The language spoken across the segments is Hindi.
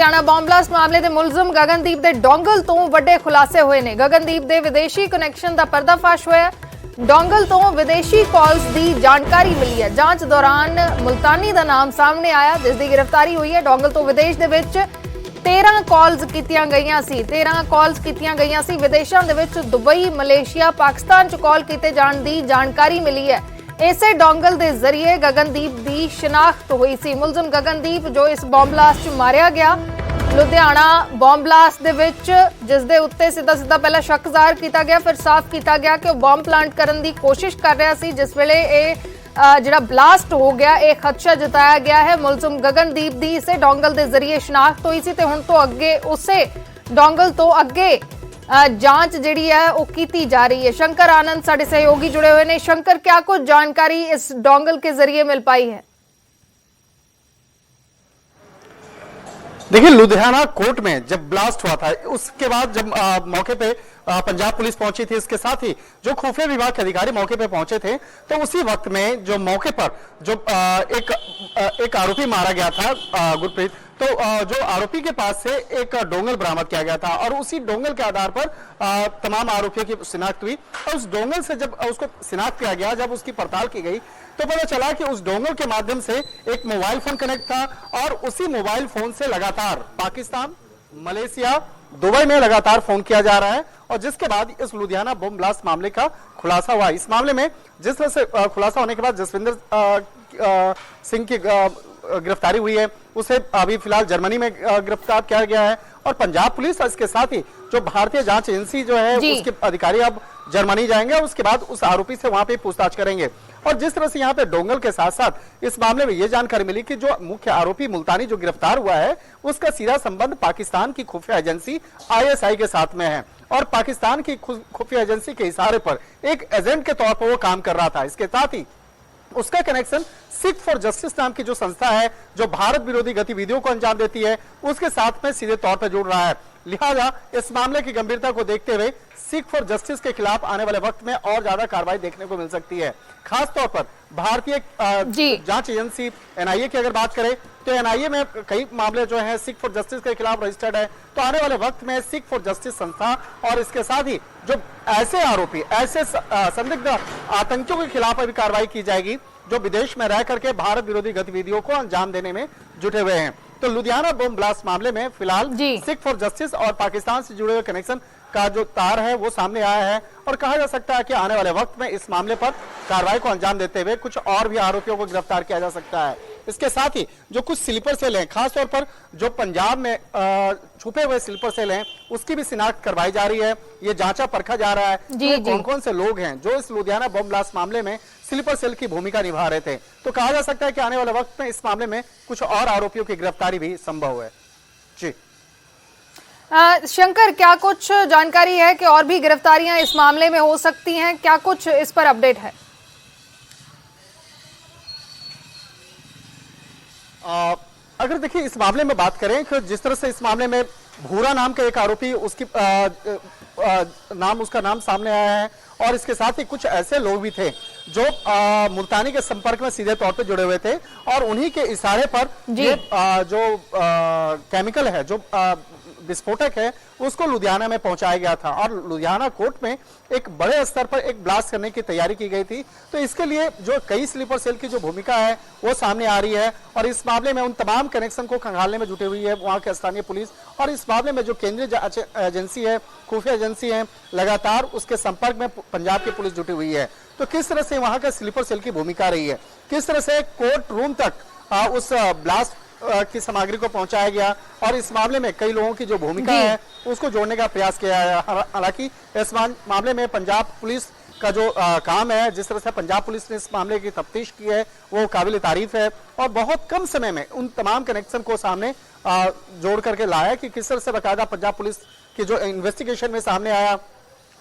ਹਰਿਆਣਾ ਬੰਬ ਬਲਾਸਟ ਮਾਮਲੇ ਦੇ ਮੁਲਜ਼ਮ ਗਗਨਦੀਪ ਦੇ ਡੋਂਗਲ ਤੋਂ ਵੱਡੇ ਖੁਲਾਸੇ ਹੋਏ ਨੇ। ਗਗਨਦੀਪ ਦੇ ਵਿਦੇਸ਼ੀ ਕਨੈਕਸ਼ਨ ਦਾ ਪਰਦਾਫਾਸ਼ ਹੋਇਆ। ਡੋਂਗਲ ਤੋਂ ਵਿਦੇਸ਼ੀ ਕਾਲਸ ਦੀ ਜਾਣਕਾਰੀ ਮਿਲੀ ਹੈ। ਜਾਂਚ ਦੌਰਾਨ ਮੁਲਤਾਨੀ ਦਾ ਨਾਮ ਸਾਹਮਣੇ ਆਇਆ, ਜਿਸ ਦੀ ਗ੍ਰਿਫਤਾਰੀ ਹੋਈ ਹੈ। ਡੋਂਗਲ ਤੋਂ ਵਿਦੇਸ਼ ਦੇ ਵਿੱਚ 13 ਕਾਲਸ ਕੀਤੀਆਂ ਗਈਆਂ ਸੀ। 13 ਕਾਲਸ ਕੀਤੀਆਂ ਗਈਆਂ ਸੀ। ਵਿਦੇਸ਼ਾਂ ਦੇ ਵਿੱਚ ਦੁਬਈ, ਮਲੇਸ਼ੀਆ, ਪਾਕਿਸਤਾਨ 'ਚ ਕਾਲ ਕੀਤੇ ਜਾਣ ਦੀ ਜਾਣਕਾਰੀ ਮਿਲੀ ਹੈ। ਇਸੇ ਡੋਂਗਲ ਦੇ ਜ਼ਰੀਏ ਗਗਨਦੀਪ ਦੀ ਸ਼ਨਾਖਤ ਹੋਈ ਸੀ। ਮੁਲਜ਼ਮ ਗਗਨਦੀਪ ਜੋ ਇਸ ਬੰਬ ਬਲਾਸਟ 'ਚ ਮਾਰਿਆ ਗਿਆ, ਲੁਧਿਆਣਾ ਬੰਬ ਬਲਾਸਟ ਦੇ ਵਿੱਚ, ਜਿਸ ਦੇ ਉੱਤੇ ਸਿੱਧਾ ਪਹਿਲਾਂ ਸ਼ੱਕ ਜ਼ਾਹਰ ਕੀਤਾ ਗਿਆ, ਫਿਰ ਸਾਫ਼ ਕੀਤਾ ਗਿਆ ਕਿ ਉਹ ਬੰਬ ਪਲਾਂਟ ਕਰਨ ਦੀ ਕੋਸ਼ਿਸ਼ ਕਰ ਰਿਹਾ ਸੀ। ਜਿਸ ਵੇਲੇ ਇਹ ਜਿਹੜਾ ਬਲਾਸਟ ਹੋ ਗਿਆ, ਇਹ ਖਦਸ਼ਾ ਜਤਾਇਆ ਗਿਆ ਹੈ। ਮੁਲਜ਼ਮ ਗਗਨਦੀਪ ਦੀ ਇਸੇ ਡੋਂਗਲ ਦੇ ਜ਼ਰੀਏ ਸ਼ਨਾਖਤ ਹੋਈ ਸੀ ਤੇ ਹੁਣ ਤੋਂ ਅੱਗੇ ਉਸੇ ਡੋਂਗਲ ਤੋਂ ਅੱਗੇ जांच जिहड़ी है वो की जा रही है। शंकर आनंद साडे सहयोगी जुड़े हुए ने। शंकर, क्या कुछ जानकारी इस डोंगल के जरिए मिल पाई है? देखिए, लुधियाना कोर्ट में जब ब्लास्ट हुआ था, उसके बाद जब मौके पे पंजाब पुलिस पहुंची थी, इसके साथ ही जो खुफिया विभाग के अधिकारी मौके पे पहुंचे थे, तो उसी वक्त में जो मौके पर जो एक आरोपी मारा गया था, गुरप्रीत, तो जो आरोपी के पास से एक डोंगल बरामद किया गया था और उसी डोंगल के आधार पर तमाम आरोपियों की शिनाख्त हुई। और उस डोंगल से जब उसको शिनाख्त किया गया, जब उसकी पड़ताल की गई, तो पता चला कि उस डोंगल के माध्यम से एक मोबाइल फोन कनेक्ट था और उसी मोबाइल फोन से लगातार पाकिस्तान, मलेशिया, दुबई में लगातार फोन किया जा रहा है। और जिसके बाद इस लुधियाना बम ब्लास्ट मामले का खुलासा हुआ। इस मामले में जिस तरह से खुलासा होने के बाद जसविंदर सिंह की गिरफ्तारी हुई है, उसे अभी फिलहाल जर्मनी में गिरफ्तार किया गया है। और पंजाब पुलिस और इसके साथ ही जो भारतीय जांच एजेंसी जो है, उसके अधिकारी अब जर्मनी जाएंगे और उसके बाद उस आरोपी से वहां पे पूछताछ करेंगे। और जिस तरह से यहाँ पे डोंगल के साथ साथ इस मामले में यह जानकारी मिली कि जो मुख्य आरोपी मुल्तानी जो गिरफ्तार हुआ है, उसका सीधा संबंध पाकिस्तान की खुफिया एजेंसी ISI के साथ में है और पाकिस्तान की खुफिया एजेंसी के इशारे पर एक एजेंट के तौर पर वो काम कर रहा था। इसके साथ ही उसका कनेक्शन सिख फॉर जस्टिस नाम की जो संस्था है, जो भारत विरोधी गतिविधियों को अंजाम देती है, उसके साथ में सीधे तौर पर जुड़ रहा है। लिहाजा इस मामले की गंभीरता को देखते हुए सिख फॉर जस्टिस के खिलाफ आने वाले वक्त में और ज्यादा कार्रवाई देखने को मिल सकती है। खास तौर पर भारतीय जांच एजेंसी NIA की अगर बात करें, तो NIA में कई मामले जो हैं सिख फॉर जस्टिस के खिलाफ रजिस्टर्ड है। तो आने वाले वक्त में सिख फॉर जस्टिस संस्था और इसके साथ ही जो ऐसे आरोपी, ऐसे संदिग्ध आतंकियों के खिलाफ अभी कार्रवाई की जाएगी जो विदेश में रह करके भारत विरोधी गतिविधियों को अंजाम देने में जुटे हुए हैं। तो लुधियाना बम ब्लास्ट मामले में फिलहाल सिख फॉर जस्टिस और पाकिस्तान से जुड़े हुए कनेक्शन का जो तार है वो सामने आया है और कहा जा सकता है कि आने वाले वक्त में इस मामले पर कार्रवाई को अंजाम देते हुए कुछ और भी आरोपियों को गिरफ्तार किया जा सकता है। इसके साथ ही जो कुछ स्लीपर सेल हैं, खासतौर पर जो पंजाब में छुपे हुए स्लीपर सेल हैं, उसकी भी शिनाख्त करवाई जा रही है। ये जांचा परखा जा रहा है कि कौन कौन से लोग हैं जो इस लुधियाना बम ब्लास्ट मामले में स्लीपर सेल की भूमिका निभा रहे थे। तो कहा जा सकता है कि आने वाले वक्त में इस मामले में कुछ और आरोपियों की गिरफ्तारी भी संभव है। जी शंकर, क्या कुछ जानकारी है कि और भी गिरफ्तारियां इस मामले में हो सकती हैं? क्या कुछ इस पर अपडेट है? अगर देखिए इस मामले में बात करें कि जिस तरह से इस मामले में भूरा नाम का एक आरोपी, उसकी उसका नाम सामने आया है और इसके साथ ही कुछ ऐसे लोग भी थे जो मुल्तानी के संपर्क में सीधे तौर पे जुड़े हुए थे और उन्हीं के इशारे पर ये जो केमिकल है, जो विस्फोटक है, उसको लुधियाना में पहुंचाया गया था और लुधियाना कोर्ट में एक बड़े स्तर पर एक ब्लास्ट करने की तैयारी की गई थी। तो इसके लिए जो कई स्लीपर सेल की जो भूमिका है वो सामने आ रही है और इस मामले में उन तमाम कनेक्शन को खंगालने में जुटी हुई है वहां के स्थानीय पुलिस। और इस मामले में जो केंद्रीय जांच एजेंसी है, खुफिया एजेंसी है, लगातार उसके संपर्क में पंजाब की पुलिस जुटी हुई है। तो किस तरह से वहां का स्लीपर सेल की भूमिका रही है, किस तरह से कोर्ट रूम तक उस ब्लास्ट की सामग्री को पहुंचाया गया और इस मामले में कई लोगों की जो भूमिका है उसको जोड़ने का प्रयास किया है। हालांकि इस मामले में पंजाब पुलिस का जो काम है, जिस तरह से पंजाब पुलिस ने इस मामले की तफ्तीश की है, वो काबिल तारीफ है और बहुत कम समय में उन तमाम कनेक्शन को सामने जोड़ करके लाया कि किस तरह से बाकायदा पंजाब पुलिस की जो इन्वेस्टिगेशन में सामने आया,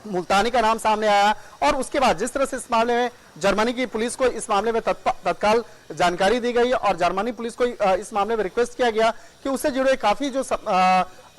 मुल्तानी का नाम सामने आया और उसके बाद जिस तरह से इस मामले में जर्मनी की पुलिस को इस मामले में तत्काल जानकारी दी गई और जर्मनी पुलिस को इस मामले में रिक्वेस्ट किया गया कि उससे जुड़े काफी जो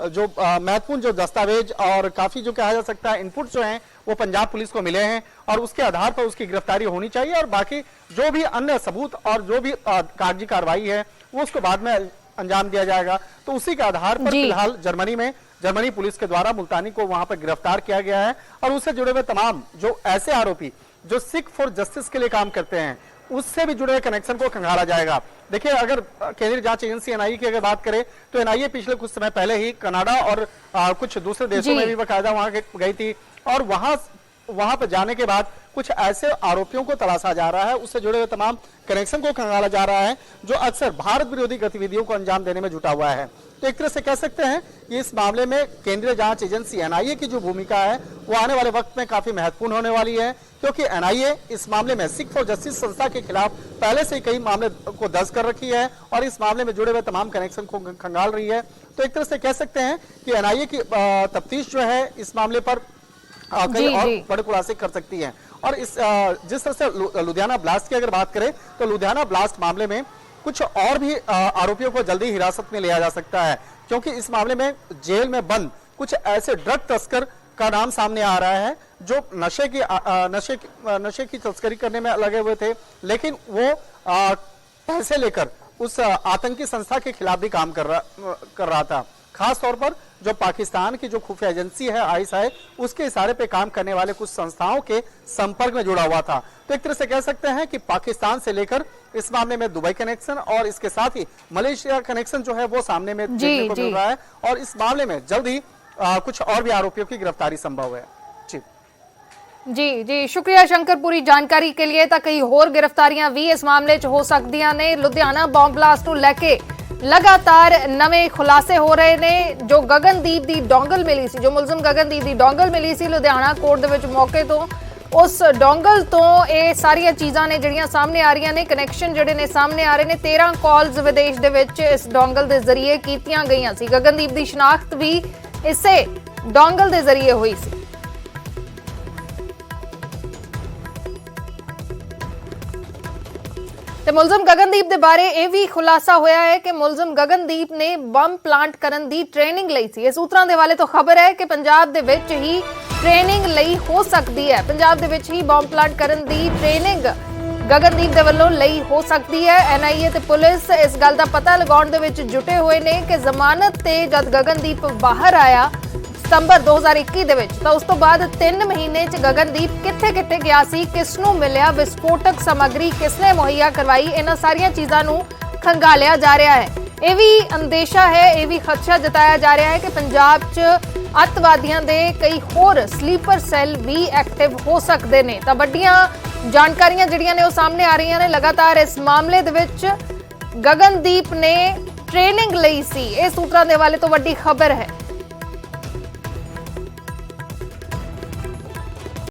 महत्वपूर्ण जो दस्तावेज और काफी जो कहा जा सकता है इनपुट जो हैं वो पंजाब पुलिस को मिले हैं और उसके आधार पर उसकी गिरफ्तारी होनी चाहिए और बाकी जो भी अन्य सबूत और जो भी कागजी कार्रवाई है वो उसको बाद में अंजाम दिया जाएगा। तो उसी के आधार पर जी। फिलहाल जर्मनी पुलिस के द्वारा मुल्तानी को वहां पर गिरफ्तार किया गया है और उससे जुड़े हुए तमाम जो ऐसे आरोपी जो सिख फॉर जस्टिस के लिए काम करते हैं उससे भी जुड़े हुए कनेक्शन को खंगाला जाएगा। देखिए, अगर केंद्रीय जांच एजेंसी एनआईए की अगर बात करें तो एनआईए पिछले कुछ समय पहले ही कनाडा और कुछ दूसरे देशों में भी बाकायदा वहां गई थी और वहां पर जाने के बाद कुछ ऐसे आरोपियों को तलाशा जा रहा है, उससे जुड़े हुए तमाम कनेक्शन को खंगाला जा रहा है जो अक्सर भारत विरोधी गतिविधियों को अंजाम देने में जुटा हुआ है। तो एक तरह से कह सकते हैं कि इस मामले में केंद्रीय जांच एजेंसी एनआईए की जो भूमिका है वो आने वाले वक्त में काफी महत्वपूर्ण होने वाली है, क्योंकि एनआईए इस मामले में सिख फॉर जस्टिस संस्था के खिलाफ पहले से कई मामले को दर्ज कर रखी है और इस मामले में जुड़े हुए तमाम कनेक्शन को खंगाल रही है। तो एक तरह से कह सकते हैं कि एनआईए की तफ्तीश जो है इस मामले पर कई और बड़े खुलासे कर सकती है। और इस जिस तरह से लुधियाना ब्लास्ट की अगर बात करें तो लुधियाना ब्लास्ट मामले में कुछ और भी आरोपियों को जल्दी हिरासत में लिया जा सकता है, क्योंकि इस मामले में जेल में बंद कुछ ऐसे ड्रग तस्कर का नाम सामने आ रहा है जो नशे की तस्करी करने में लगे हुए थे, लेकिन वो पैसे लेकर उस आतंकी संस्था के खिलाफ भी काम कर रहा था। खास तौर पर जो पाकिस्तान की जो खुफिया एजेंसी है आईएसआई, उसके इशारे पे काम करने वाले कुछ संस्थाओं के संपर्क में जुड़ा हुआ था। तो एक तरह से कह सकते हैं कि पाकिस्तान से लेकर इस मामले में दुबई कनेक्शन और इसके साथ ही मलेशिया कनेक्शन जो है वो सामने में देखने को मिल रहा है और इस मामले में जल्द ही कुछ और भी आरोपियों की गिरफ्तारी संभव है। जी जी, शुक्रिया शंकर पूरी जानकारी के लिए। ਤਾਂ कई होर गिरफ्तारियां भी इस मामले च हो सकदियां ने। लुधियाना बॉम्ब ब्लास्ट ਨੂੰ ਲੈ ਕੇ लगातार नवे खुलासे हो रहे ने। जो गगनदीप की डोंगल मिली सी, जो मुलजम गगनदीप की डोंगल मिली सी लुधियाना कोर्ट दे विच मौके तो, उस डोंगल तो ये सारियां चीज़ां ने जिहड़ियां सामने आ रही ने, कनैक्शन जिहड़े ने सामने आ रहे ने। 13 कॉल्स विदेश दे विच इस डोंगल के जरिए कीतियां गईयां सी। गगनदीप की शनाख्त भी इसे डोंगल के जरिए हुई सी। ਤੇ ਮੁਲਜ਼ਮ ਗਗਨਦੀਪ ਦੇ ਬਾਰੇ ਇਹ ਵੀ ਖੁਲਾਸਾ ਹੋਇਆ ਹੈ ਕਿ ਮੁਲਜ਼ਮ ਗਗਨਦੀਪ ਨੇ ਬੰਬ ਪਲਾਂਟ ਕਰਨ ਦੀ ਟ੍ਰੇਨਿੰਗ ਲਈ ਸੀ। ਇਹ ਸੂਤਰਾਂ ਦੇ ਹਵਾਲੇ ਤੋਂ ਖਬਰ ਹੈ ਕਿ ਪੰਜਾਬ ਦੇ ਵਿੱਚ ਹੀ ਟ੍ਰੇਨਿੰਗ ਲਈ ਹੋ ਸਕਦੀ ਹੈ। ਪੰਜਾਬ ਦੇ ਵਿੱਚ ਹੀ ਬੰਬ ਪਲਾਂਟ ਕਰਨ ਦੀ ਟ੍ਰੇਨਿੰਗ ਗਗਨਦੀਪ ਦੇ ਵੱਲੋਂ ਲਈ ਹੋ ਸਕਦੀ ਹੈ। ਐਨਆਈਏ ਤੇ ਪੁਲਿਸ ਇਸ ਗੱਲ ਦਾ ਪਤਾ ਲਗਾਉਣ ਦੇ ਵਿੱਚ ਜੁਟੇ ਹੋਏ ਨੇ ਕਿ ਜ਼ਮਾਨਤ ਤੇ ਜਦ ਗਗਨਦੀਪ ਬਾਹਰ ਆਇਆ ਸਤੰਬਰ 2021 ਦੇ ਵਿੱਚ, ਤਾਂ ਉਸ ਤੋਂ ਬਾਅਦ 3 ਮਹੀਨੇ 'ਚ ਗਗਨਦੀਪ ਕਿੱਥੇ ਗਿਆ ਸੀ, ਕਿਸ ਨੂੰ ਮਿਲਿਆ, ਵਿਸਫੋਟਕ ਸਮੱਗਰੀ ਕਿਸਨੇ ਮੁਹੱਈਆ ਕਰਵਾਈ, ਇਹਨਾਂ ਸਾਰੀਆਂ ਚੀਜ਼ਾਂ ਨੂੰ ਖੰਗਾਲਿਆ ਜਾ ਰਿਹਾ ਹੈ। ਇਹ ਵੀ ਅੰਦੇਸ਼ਾ ਹੈ, ਇਹ ਵੀ ਖਦਸ਼ਾ ਜਤਾਇਆ ਜਾ ਰਿਹਾ ਹੈ ਕਿ ਪੰਜਾਬ 'ਚ ਅੱਤਵਾਦੀਆਂ ਦੇ ਕਈ ਹੋਰ ਸਲੀਪਰ ਸੈੱਲ ਵੀ ਐਕਟਿਵ ਹੋ ਸਕਦੇ ਨੇ। ਤਾਂ ਵੱਡੀਆਂ ਜਾਣਕਾਰੀਆਂ ਜਿਹੜੀਆਂ ਨੇ ਉਹ ਸਾਹਮਣੇ ਆ ਰਹੀਆਂ ਨੇ ਲਗਾਤਾਰ ਇਸ ਮਾਮਲੇ ਦੇ ਵਿੱਚ। ਗਗਨਦੀਪ ਨੇ ਟ੍ਰੇਨਿੰਗ ਲਈ ਸੀ, ਇਹ ਸੂਤਰਾਂ ਦੇ ਹਵਾਲੇ ਤੋਂ ਵੱਡੀ ਖਬਰ ਹੈ।